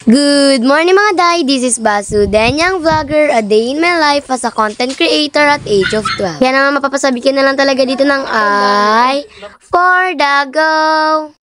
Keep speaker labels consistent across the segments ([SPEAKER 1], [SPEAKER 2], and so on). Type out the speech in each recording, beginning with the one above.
[SPEAKER 1] Good morning mga day, this is Basu, Danyang Vlogger, a day in my life as a content creator at age of 12. Kaya naman mapapasabi ka na lang talaga dito ng I for the go!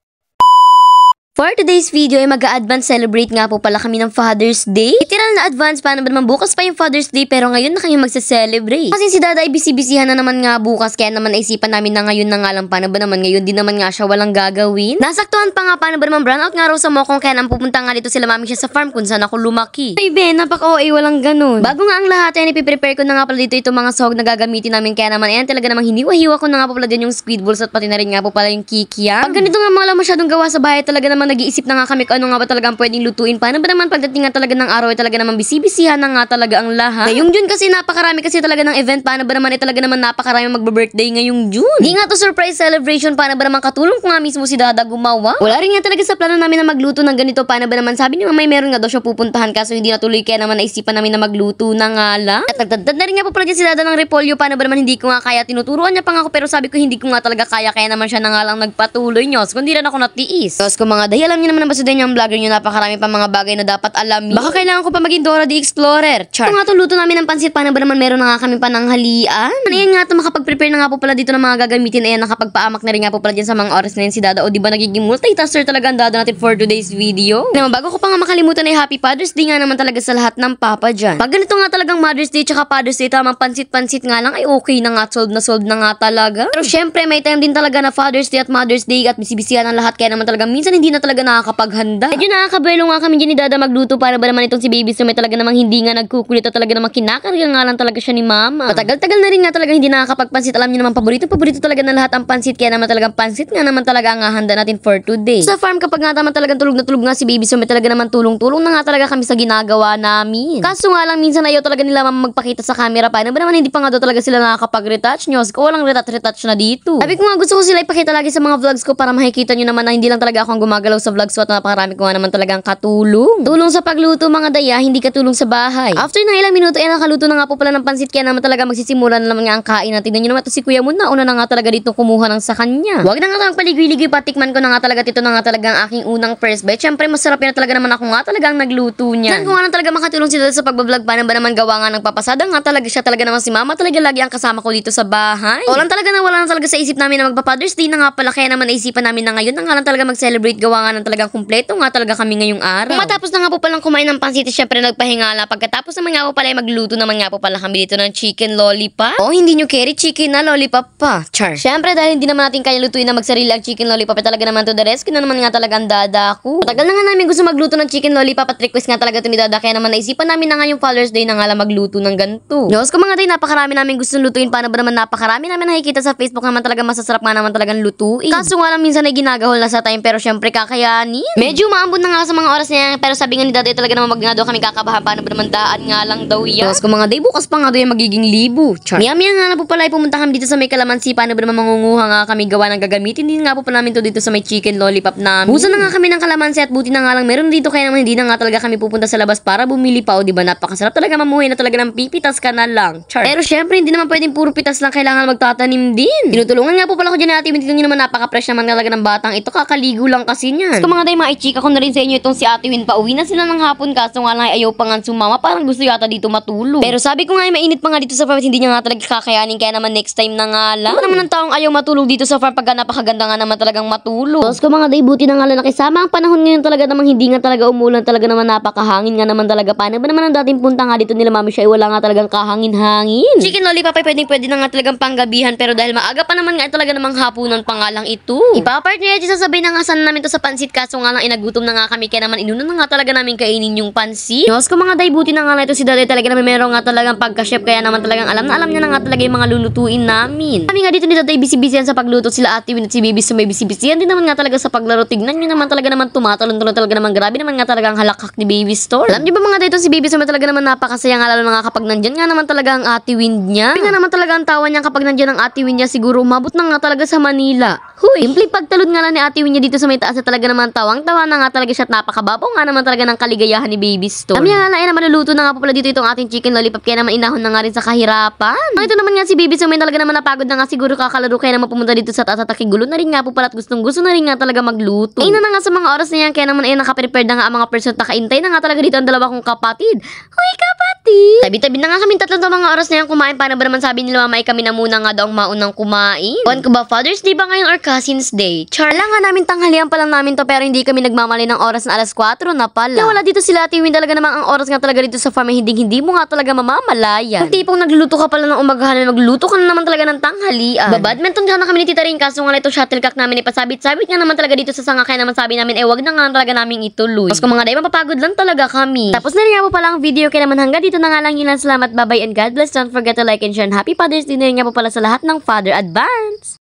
[SPEAKER 1] For today's video ay mag-a-advance celebrate nga po pala kami ng Father's Day. Literal na advance, paano ba naman bukas pa yung Father's Day pero ngayon na kayo magsa-celebrate. Kasi si Dada ay busy-busyhan na naman nga bukas kaya naman naisipan namin na ngayon na nga lang paano ba naman ngayon din naman nga siya walang gagawin. Nasaktuhan pa nga paano ba naman brownout nga raw sa Mokong kaya nang pupunta nga dito sila mami siya sa farm kung saan ako lumaki. Ay be, napaka-OA walang ganun. Bago nga ang lahat ay ipiprepare ko na nga pala dito itong mga sahog na gagamitin namin kaya naman ayan talaga namang hiniwa-hiwa ko na nga po pala din yung squid balls at pati na rin nga po pala yung kikiam. Pag ganito nga mga masyadong gawa sa bahay talaga namang nag-iisip na nga kami kung ano nga ba talagang pwedeng lutuin. Paano ba naman pagdating nga talaga ng araw ay talaga naman bisibisihan na nga talaga ang lahat. Ngayong June kasi napakarami kasi talaga ng event. Paano ba naman ay talaga naman napakarami magbe-birthday ngayong June. Di nga to surprise celebration. Paano ba naman katulong ko nga mismo si Dada gumawa. Wala rin nga talaga sa plano namin na magluto ng ganito. Paano ba naman sabi ni Mamay meron nga daw siya pupuntahan kaso hindi natuloy kaya naman naisipan namin na magluto na nga lang. At nagdadad na rin nga po pala dyan si Dada ng repolyo. Paano ba naman hindi ko nga kaya tinuturuan niya pa nga ako pero sabi ko hindi ko nga talaga kaya naman siya na nga lang nagpatuloy nyo. So, kundi rin ako natiis. Tapos kung mga day alam niyo naman na ba yung vlogger nyo, napakarami pa mga bagay na dapat alamin. Baka kailangan ko pa maging Dora the Explorer. Char. Ito nga itong luto namin ng pansit. Paano ba naman meron na nga kami pananghalian? Ano yan nga ito makapag-prepare na nga po pala dito ng mga gagamitin. Ayan, nakapagpaamak na rin nga po pala dyan sa mga oras na yun si Dada. O diba nagiging multitasker talaga ang Dada natin for today's video. Naman, bago ko pa nga makalimutan ay Happy Father's Day nga naman talaga sa lahat ng papa dyan. Pag ganito nga talagang Mother's Day tsaka Father's Day, tamang pansit-pansit nga lang ay okay na nga. Solve na nga talaga. Pero syempre may time din talaga na Father's Day at Mother's Day at bisibisihan ang lahat. Kaya naman talaga minsan hindi na talaga nakakapaghanda. Medyo nakakabelo nga kami dyan ni Dada magluto para ba naman itong si Baby so may talaga namang hindi nga nagkukulit at talaga namang kinakarga nga lang talaga siya ni Mama. Matagal-tagal na rin nga talaga hindi nakakapagpansit. Alam niyo naman paborito talaga na lahat ang pansit kaya naman talagang pansit nga naman talaga ang handa natin for today. Sa farm kapag nga naman talagang tulog na tulog nga si Baby so may talaga naman tulong-tulong na nga talaga kami sa ginagawa namin. Kaso nga lang minsan ayaw talaga nila Mama magpakita sa camera paano ba naman hindi pa nga daw talaga sila nakakapag-retouch nyo. Ko walang retouch na dito. Sabi ko nga gusto ko sila ipakita lagi sa mga vlogs ko para makikita nyo naman na hindi lang talaga ako ang gumagalaw sa vlogs ko at napakarami ko nga naman talagang katulong. Tulong sa pagluto mga daya, hindi katulong sa bahay. After ng ilang minuto ay nakaluto na nga po pala ng pansit kaya naman talaga magsisimula na naman nga ang kain natin. Tignan nyo naman ito si Kuya Moon na una na nga talaga dito kumuha ng sa kanya. Wag na nga talagang paligwi-ligwi patikman ko na nga talaga dito na nga talaga ang aking unang first bite. Syempre masarap yan talaga naman ako nga talaga ang nagluto niya. Yan ko nga na talaga makatulong si Dada sa pagbablog paano ba naman gawa nga ng papasada nga talaga siya talaga naman si Mama talaga lagi ang kasama ko dito sa bahay. Wala na talaga sa isip namin na magpa-Father's Day na nga pala kaya naman naisipan namin na ngayon na nga lang talaga mag-celebrate gawa nga ng talagang kumpleto nga talaga kami ngayong araw. Matapos na nga po palang kumain ng pansit, syempre nagpahingala. Pagkatapos naman nga po pala ay magluto naman nga po pala kami dito ng chicken lollipop. Oh, hindi nyo carry chicken na lollipop pa. Char. Syempre dahil hindi naman natin kaya lutuin na magsarili ang chicken lollipop talaga naman to the rescue na naman nga talaga ang Dada ko. Matagal na nga namin gusto magluto ng chicken lollipop at request nga talaga to ni Dada kaya naman naisipan namin na nga yung Father's Day na nga lang magluto ng ganito. Diyos ko mga day, napakarami namin gusto lutuin. Paano ba naman napakarami namin nakikita sa Facebook naman talaga masasarap nga naman talagang lutuin. Kaso nga lang minsan ay ginagahol na sa time pero syempre kakayanin. Medyo maambon na nga sa mga oras niya pero sabi nga ni Dada talaga naman nga daw kami kakabahan paano ba naman daan nga lang daw yan. Tapos kung mga day bukas pa nga daw yung magiging libo. Char. Maya nga na po pala ay pumunta kami dito sa may kalamansi paano ba naman mangunguha nga kami gawa ng gagamitin din nga po pala namin to dito sa may chicken lollipop namin. Busa na nga kami ng kalamansi at buti na nga lang meron dito kaya naman hindi na nga talaga kami pupunta sa labas para bumili pa o diba napakasarap talaga mamuhay na talaga ng pipitas ka na lang. Char. Pero syempre hindi naman pwedeng puro pitas lang kailangan magtatanim din. Tinutulungan nga po pala ko dyan natin hindi nyo naman napaka-fresh naman talaga ng batang ito kakaligo lang kasi niyan. So mga day maichika ko na rin sa inyo itong si Ate Win pauwi na sila ng hapon kaso nga lang ayaw pa nga sumama parang gusto yata dito matulog. Pero sabi ko nga ay mainit pa nga dito sa farm hindi niya nga talaga kakayanin kaya naman next time na nga lang. Ano naman ng taong ayaw matulog dito sa farm pag napakaganda nga naman talagang matulog. Tapos ko mga day buti na nga lang nakisama ang panahon ngayon talaga namang hindi nga talaga umulan talaga naman napakahangin nga naman talaga paano ba naman ang dating punta nga dito nila mami siya ay wala nga talagang kahangin-hangin. Chicken lollipop ay pwede na nga talagang panggabihan pero dahil maaga pa naman nga talaga namang hapunan pa nga lang ito. Ipapart niya dyan sasabay na nga sana namin to sa pansit kaso nga lang inagutom na nga kami kaya naman inunan na nga talaga namin kainin yung pansit. Tapos ko mga day buti na nga lang ito si Dada talaga naman meron nga talagang pagka-chef kaya naman talagang alam niya na nga talaga yung mga lulutuin namin. Kami nga dito ni Dada busy-busy yan sa pagluto sila Ate Win at si Baby so may busy-busy yan din naman nga talaga sa paglaro. Tignan nyo naman talaga naman tumatalon-talon talaga naman grabe naman nga talaga ang halakak ni Baby Store. Alam niyo ba mga dito si Baby so may talaga naman napakasaya nga lalo na nga kapag nandyan nga naman talaga ang Ate Win niya. Nga naman talaga ang tawa niya kapag nandyan ang Ate Win niya siguro umabot na nga talaga sa Manila. Huy, simple pagtalon nga lang ni Ate Win niya dito sa may taas na talaga naman tawang-tawa na nga talaga siya at napakababaw nga naman talaga ng kaligayahan ni Baby Stone. Kami nga na maluluto na nga po pala dito itong ating chicken lollipop kaya naman inahon na nga rin sa kahirapan. Ito naman nga si Baby Stone may talaga naman napagod na nga siguro kakalaro kaya naman pumunta dito sa taas at nakigulo na rin nga po pala at gustong-gusto na rin nga talaga magluto. Ayun na nga sa mga oras na yan kaya naman ay nakaprepare na nga ang mga person at nakaintay na nga talaga dito ang dalawa kong kapatid. Hoy kapatid! Tabi-tabi na nga kami tatlo sa mga oras na yan kumain. Paano ba naman sabi nila mama ay kami na muna nga daw ang maunang kumain? Buwan ko ba Father's Day ba ngayon or Cousin's Day? Char lang nga namin tanghalian pa lang namin to pero hindi kami nagmamali ng oras na alas 4 na pala. Kaya wala dito sila Ate Win talaga namang ang oras nga talaga dito sa farm ay hindi mo nga talaga mamamalayan. Kung tipong nagluluto ka pala ng umagahan magluto ka na naman talaga ng tanghalian. Badminton ka na kami ni Tita Rin kaso nga ito shuttlecock namin ipasabit-sabit nga naman talaga dito sa sanga kaya naman sabi namin wag na nga talaga namin ituloy. Tapos kung mga day mapapagod lang talaga kami. Tapos na rin nga po pala ang video kaya naman hanggang dito na nga lang yun lang. Salamat, bye bye and God bless. Don't forget to like and share and happy Father's Day na rin nga po pala sa lahat ng Father Advance.